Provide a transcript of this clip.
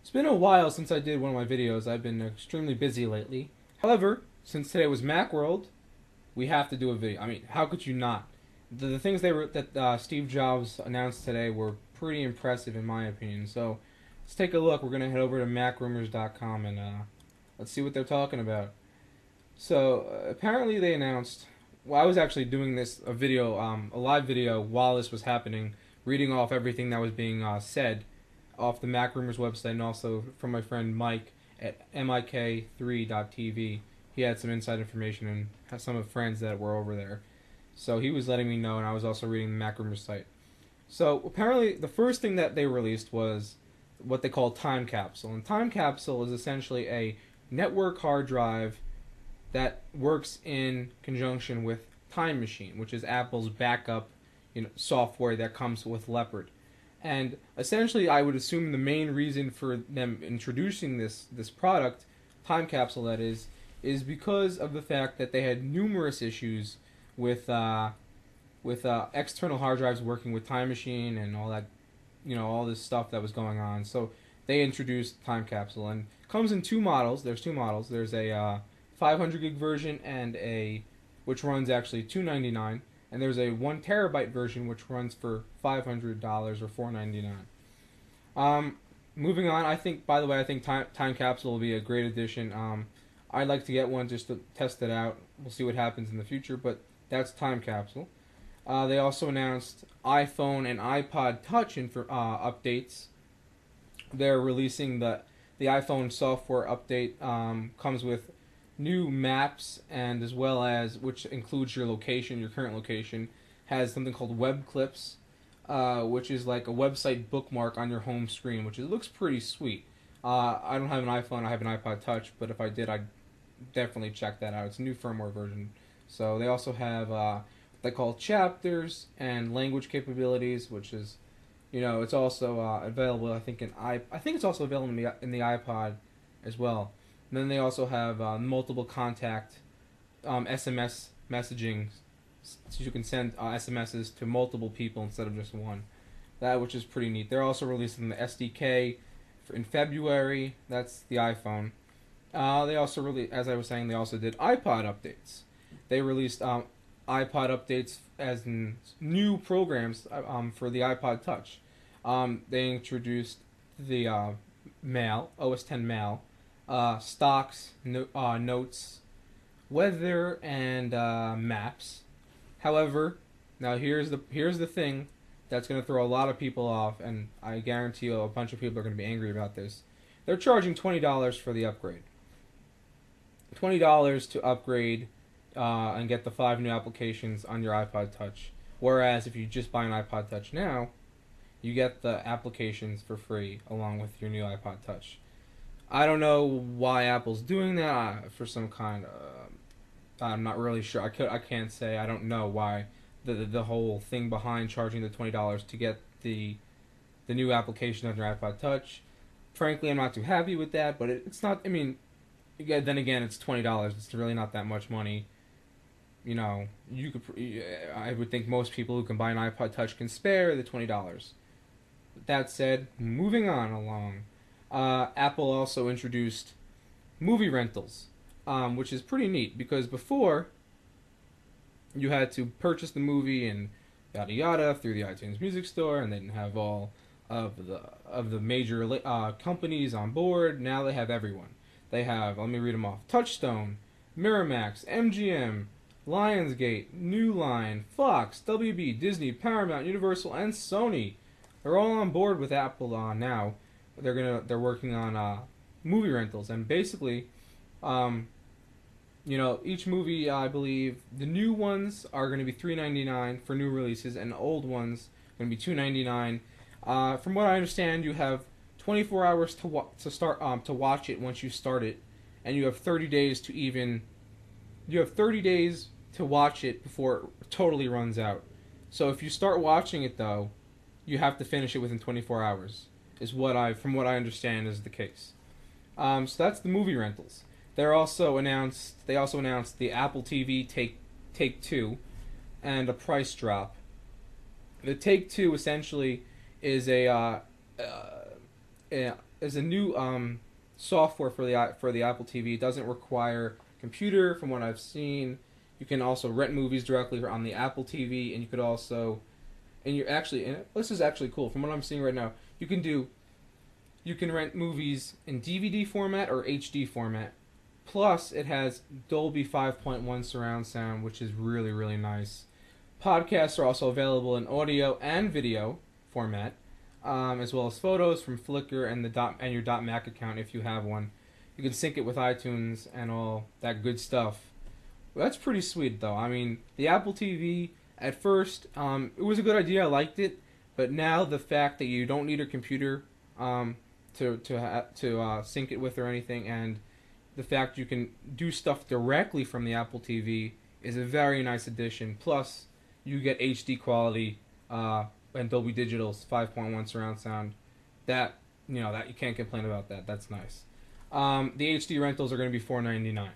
It's been a while since I did one of my videos. I've been extremely busy lately. However, since today was Macworld, we have to do a video. I mean, how could you not? The things that Steve Jobs announced today were pretty impressive in my opinion. So let's take a look. We're gonna head over to MacRumors.com and let's see what they're talking about. So apparently they announced. Well, I was actually doing this a live video while this was happening, reading off everything that was being said off the Mac Rumors website and also from my friend Mike at mik3.tv. He had some inside information and had some of friends that were over there. So he was letting me know, and I was also reading the Mac Rumors site. So apparently, the first thing that they released was what they call Time Capsule. And Time Capsule is essentially a network hard drive that works in conjunction with Time Machine, which is Apple's backup, software that comes with Leopard. And essentially, I would assume the main reason for them introducing this product, Time Capsule that is because of the fact that they had numerous issues with external hard drives working with Time Machine and all that, all this stuff that was going on. So they introduced Time Capsule, and it comes in two models. There's two models. There's a 500 gig version which runs actually $299, and there's a 1 terabyte version which runs for $500 or $499. Moving on, by the way, I think Time Capsule will be a great addition. I'd like to get one just to test it out. We'll see what happens in the future, but that's Time Capsule. They also announced iPhone and iPod Touch updates. They're releasing the iPhone software update. Comes with new maps, and as well as, which includes your location, your current location, has something called web clips, which is like a website bookmark on your home screen, which looks pretty sweet. I don't have an iPhone, I have an iPod Touch, but if I did, I'd definitely check that out. It's a new firmware version. So they also have what they call chapters and language capabilities, which is, it's also available. I think it's also available in the iPod as well. And then they also have multiple contact SMS messaging, so you can send SMSs to multiple people instead of just one. That, which is pretty neat. They're also releasing the SDK in February. That's the iPhone. They also as I was saying, they also did iPod updates. They released iPod updates as in new programs for the iPod Touch. They introduced the Mail, OS 10 Mail, stocks, notes, weather, and maps. However, now here's the thing that's going to throw a lot of people off, and I guarantee you a bunch of people are going to be angry about this. They're charging $20 for the upgrade. $20 to upgrade and get the 5 new applications on your iPod Touch. Whereas if you just buy an iPod Touch now, you get the applications for free along with your new iPod Touch. I don't know why Apple's doing that for some kind of. I'm not really sure. I can't say. I don't know why the whole thing behind charging the $20 to get the new application on your iPod Touch. Frankly, I'm not too happy with that. But it's not. I mean, then again, it's $20. It's really not that much money. You could. I would think most people who can buy an iPod Touch can spare the $20. That said, moving on along. Apple also introduced movie rentals, which is pretty neat because before you had to purchase the movie and yada yada through the iTunes Music Store, and they didn't have all of the major companies on board. Now they have everyone. They have, let me read them off: Touchstone, Miramax, MGM, Lionsgate, New Line, Fox, WB, Disney, Paramount, Universal, and Sony. They're all on board with Apple now. They're working on movie rentals, and basically, each movie, I believe the new ones are going to be $3.99 for new releases, and the old ones are going to be $2.99. From what I understand, you have 24 hours to watch it once you start it, and you have 30 days to watch it before it totally runs out. So if you start watching it though, you have to finish it within 24 hours. From what I understand, is the case. So that's the movie rentals. They also announced the Apple TV Take Two, and a price drop. The Take Two essentially is is a new software for the Apple TV. It doesn't require computer, from what I've seen. You can also rent movies directly on the Apple TV, and you could also, and you're actually, and this is actually cool. From what I'm seeing right now, you can rent movies in DVD format or HD format. Plus, it has Dolby 5.1 surround sound, which is really, really nice. Podcasts are also available in audio and video format, as well as photos from Flickr and your .Mac account if you have one. You can sync it with iTunes and all that good stuff. Well, that's pretty sweet, though. I mean, the Apple TV, at first, it was a good idea. I liked it. But now the fact that you don't need a computer to sync it with or anything, and the fact you can do stuff directly from the Apple TV is a very nice addition. Plus, you get HD quality and Dolby Digital's 5.1 surround sound. That you can't complain about that. That's nice. The HD rentals are going to be $4.99.